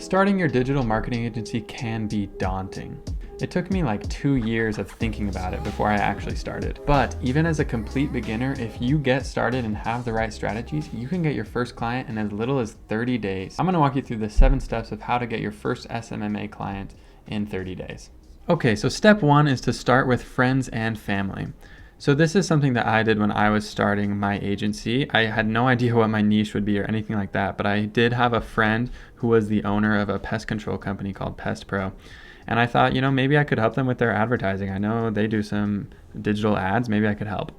Starting your digital marketing agency can be daunting. It took me like 2 years of thinking about it before I actually started. But even as a complete beginner, if you get started and have the right strategies, you can get your first client in as little as 30 days. I'm gonna walk you through the 7 steps of how to get your first SMMA client in 30 days. Okay, so step 1 is to start with friends and family. So this is something that I did when I was starting my agency. I had no idea what my niche would be or anything like that, but I did have a friend who was the owner of a pest control company called Pest Pro. And I thought, maybe I could help them with their advertising. I know they do some digital ads, maybe I could help.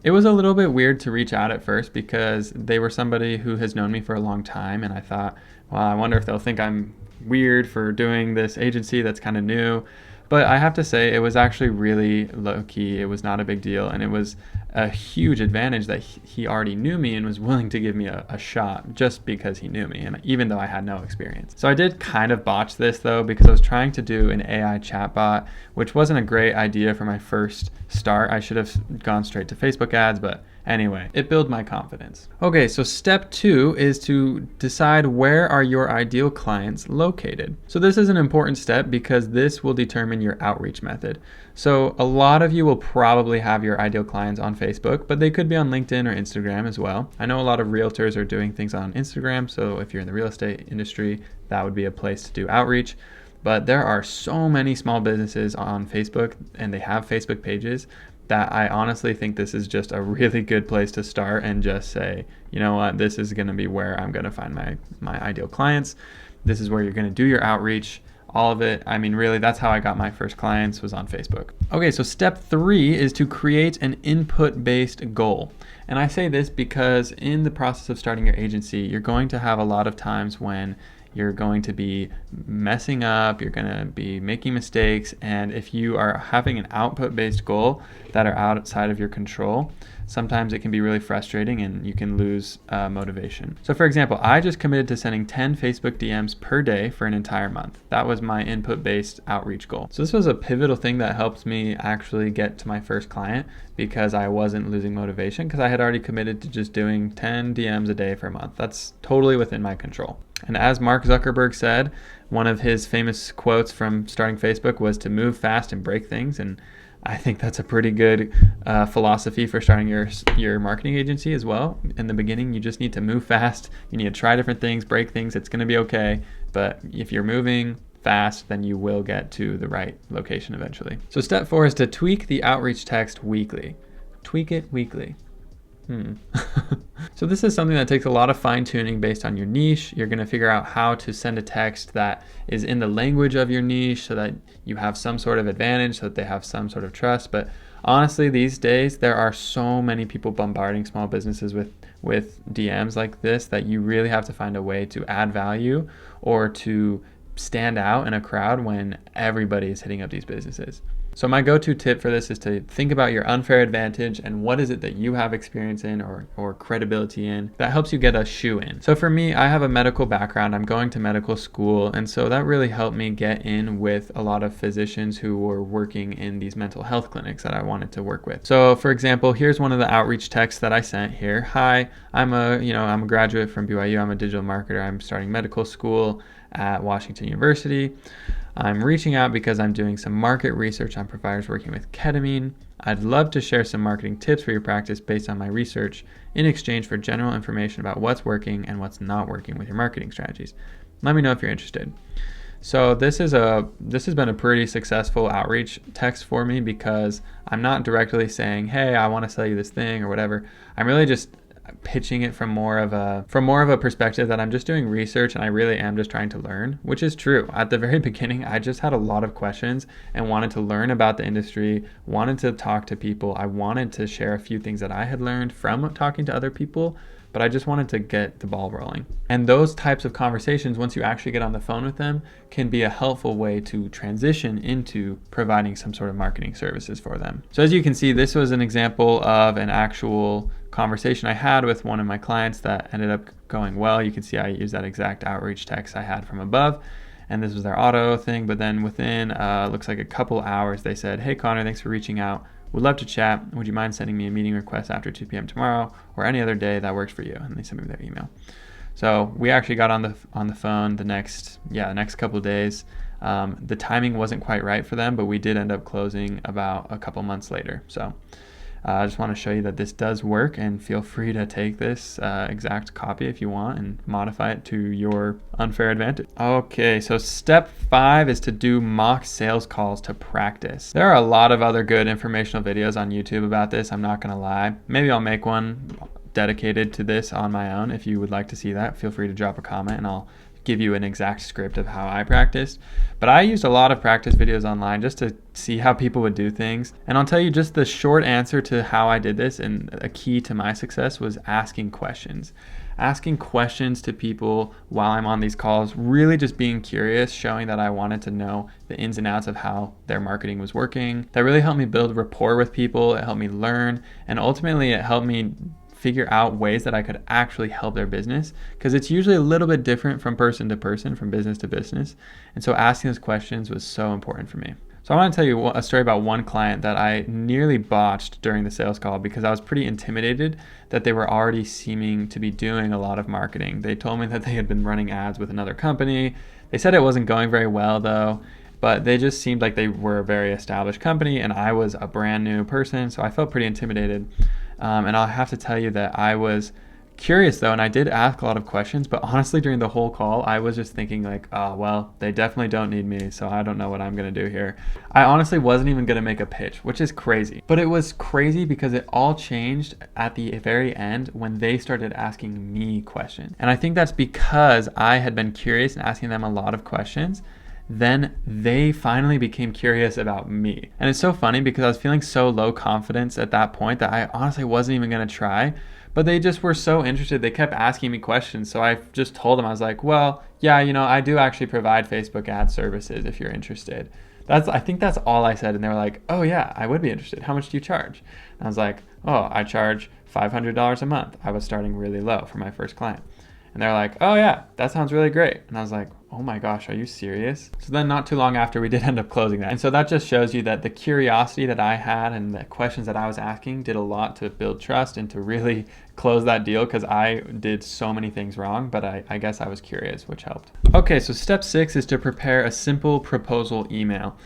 It was a little bit weird to reach out at first because they were somebody who has known me for a long time, and I thought, well, I wonder if they'll think I'm weird for doing this agency that's kind of new. But I have to say, it was actually really low-key. It was not a big deal, and it was a huge advantage that he already knew me and was willing to give me a shot just because he knew me, and even though I had no experience. So I did kind of botch this, though, because I was trying to do an AI chatbot, which wasn't a great idea for my first start. I should have gone straight to Facebook ads, but anyway, it built my confidence. Okay, so step 2 is to decide where are your ideal clients located. So this is an important step because this will determine your outreach method. So a lot of you will probably have your ideal clients on Facebook, but they could be on LinkedIn or Instagram as well. I know a lot of realtors are doing things on Instagram, so if you're in the real estate industry, that would be a place to do outreach. But there are so many small businesses on Facebook, and they have Facebook pages, that I honestly think this is just a really good place to start and just say, you know what, this is going to be where I'm going to find my ideal clients. This is where you're going to do your outreach, all of it. I mean, really, that's how I got my first clients, was on Facebook. Okay, so step 3 is to create an input-based goal. And I say this because in the process of starting your agency, you're going to have a lot of times when you're going to be messing up, you're going to be making mistakes, and if you are having an output-based goal that are outside of your control, sometimes it can be really frustrating and you can lose motivation. So for example, I just committed to sending 10 Facebook DMs per day for an entire month. That was my input-based outreach goal. So this was a pivotal thing that helped me actually get to my first client because I wasn't losing motivation because I had already committed to just doing 10 DMs a day for a month. That's totally within my control. And as Mark Zuckerberg said, one of his famous quotes from starting Facebook was to move fast and break things. And I think that's a pretty good philosophy for starting your marketing agency as well. In the beginning, you just need to move fast. You need to try different things, break things. It's going to be okay. But if you're moving fast, then you will get to the right location eventually. So step 4 is to tweak the outreach text weekly. Tweak it weekly. So this is something that takes a lot of fine tuning based on your niche. You're going to figure out how to send a text that is in the language of your niche so that you have some sort of advantage, so that they have some sort of trust. But honestly, these days, there are so many people bombarding small businesses with DMs like this that you really have to find a way to add value or to stand out in a crowd when everybody is hitting up these businesses. So my go-to tip for this is to think about your unfair advantage and what is it that you have experience in or credibility in that helps you get a shoe in. So for me, I have a medical background. I'm going to medical school, and so that really helped me get in with a lot of physicians who were working in these mental health clinics that I wanted to work with. So for example, here's one of the outreach texts that I sent here. Hi, I'm a graduate from BYU. I'm a digital marketer. I'm starting medical school at Washington University. I'm reaching out because I'm doing some market research on providers working with ketamine. I'd love to share some marketing tips for your practice based on my research in exchange for general information about what's working and what's not working with your marketing strategies. Let me know if you're interested. So this has been a pretty successful outreach text for me because I'm not directly saying, hey, I want to sell you this thing or whatever. I'm really just pitching it from more of a perspective that I'm just doing research and I really am just trying to learn, which is true. At the very beginning, I just had a lot of questions and wanted to learn about the industry, wanted to talk to people. I wanted to share a few things that I had learned from talking to other people, but I just wanted to get the ball rolling. And those types of conversations, once you actually get on the phone with them, can be a helpful way to transition into providing some sort of marketing services for them. So as you can see, this was an example of an actual conversation I had with one of my clients that ended up going well. You can see I used that exact outreach text I had from above, and this was their auto thing. But then within, looks like a couple hours, they said, hey Connor, thanks for reaching out. Would love to chat. Would you mind sending me a meeting request after 2 p.m. tomorrow or any other day that works for you? And they sent me their email. So we actually got on the phone the next couple of days. The timing wasn't quite right for them, but we did end up closing about a couple months later. So I just want to show you that this does work, and feel free to take this exact copy if you want and modify it to your unfair advantage. Okay, so step 5 is to do mock sales calls to practice. There are a lot of other good informational videos on YouTube about this, I'm not gonna lie. Maybe I'll make one dedicated to this on my own. If you would like to see that, feel free to drop a comment and I'll give you an exact script of how I practiced. But I used a lot of practice videos online just to see how people would do things. And I'll tell you just the short answer to how I did this, and a key to my success was asking questions. Asking questions to people while I'm on these calls, really just being curious, showing that I wanted to know the ins and outs of how their marketing was working. That really helped me build rapport with people, it helped me learn, and ultimately it helped me figure out ways that I could actually help their business, because it's usually a little bit different from person to person, from business to business. And so asking those questions was so important for me. So I want to tell you a story about one client that I nearly botched during the sales call because I was pretty intimidated that they were already seeming to be doing a lot of marketing. They told me that they had been running ads with another company. They said it wasn't going very well though, but they just seemed like they were a very established company and I was a brand new person, so I felt pretty intimidated. And I'll have to tell you that I was curious though, and I did ask a lot of questions, but honestly during the whole call, I was just thinking like, oh, well, they definitely don't need me, so I don't know what I'm gonna do here. I honestly wasn't even gonna make a pitch, which is crazy. But it was crazy because it all changed at the very end when they started asking me questions. And I think that's because I had been curious and asking them a lot of questions. Then they finally became curious about me. And it's so funny because I was feeling so low confidence at that point that I honestly wasn't even gonna try, but they just were so interested. They kept asking me questions. So I just told them, I was like, well, yeah, I do actually provide Facebook ad services if you're interested. I think that's all I said. And they were like, oh yeah, I would be interested. How much do you charge? And I was like, oh, I charge $500 a month. I was starting really low for my first client. And they're like, oh yeah, that sounds really great. And I was like, oh my gosh, are you serious? So then not too long after, we did end up closing that. And so that just shows you that the curiosity that I had and the questions that I was asking did a lot to build trust and to really close that deal, because I did so many things wrong, but I guess I was curious, which helped. Okay, so step 6 is to prepare a simple proposal email.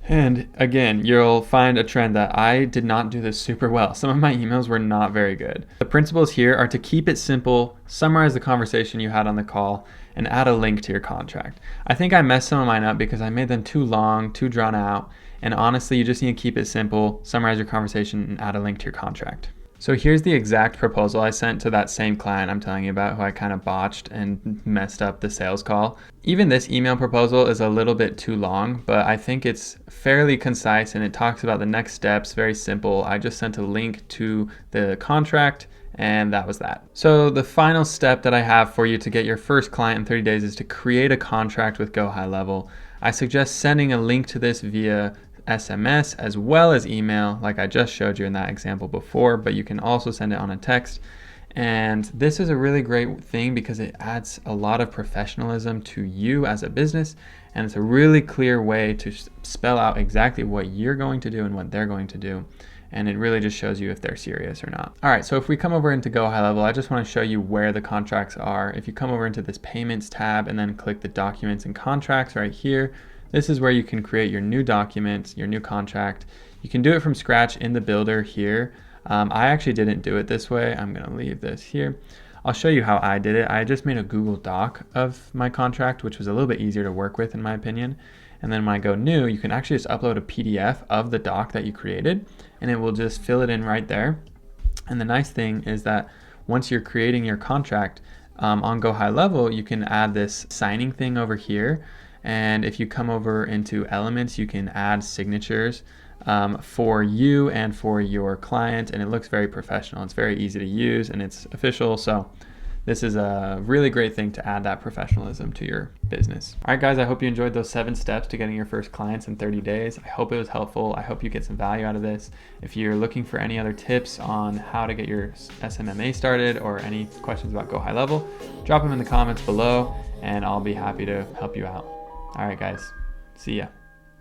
And again, you'll find a trend that I did not do this super well. Some of my emails were not very good. The principles here are to keep it simple, summarize the conversation you had on the call, and add a link to your contract. I think I messed some of mine up because I made them too long, too drawn out, and honestly, you just need to keep it simple, summarize your conversation, and add a link to your contract. So here's the exact proposal I sent to that same client I'm telling you about, who I kind of botched and messed up the sales call. Even this email proposal is a little bit too long, but I think it's fairly concise and it talks about the next steps, very simple. I just sent a link to the contract and that was that. So the final step that I have for you to get your first client in 30 days is to create a contract with Go High Level. I suggest sending a link to this via SMS as well as email, like I just showed you in that example before, but you can also send it on a text. And this is a really great thing because it adds a lot of professionalism to you as a business, and it's a really clear way to spell out exactly what you're going to do and what they're going to do. And it really just shows you if they're serious or not. All right, so if we come over into Go High Level, I just want to show you where the contracts are. If you come over into this payments tab and then click the documents and contracts right here, this is where you can create your new document, your new contract. You can do it from scratch in the builder here. I actually didn't do it this way. I'm gonna leave this here. I'll show you how I did it. I just made a Google Doc of my contract, which was a little bit easier to work with in my opinion. And then when I go new, you can actually just upload a PDF of the doc that you created and it will just fill it in right there. And the nice thing is that once you're creating your contract on Go High Level, you can add this signing thing over here. And if you come over into elements, you can add signatures for you and for your client, and it looks very professional. It's very easy to use and it's official. So this is a really great thing to add that professionalism to your business. All right, guys, I hope you enjoyed those 7 steps to getting your first clients in 30 days. I hope it was helpful. I hope you get some value out of this. If you're looking for any other tips on how to get your SMMA started or any questions about Go High Level, drop them in the comments below and I'll be happy to help you out. All right, guys, see ya.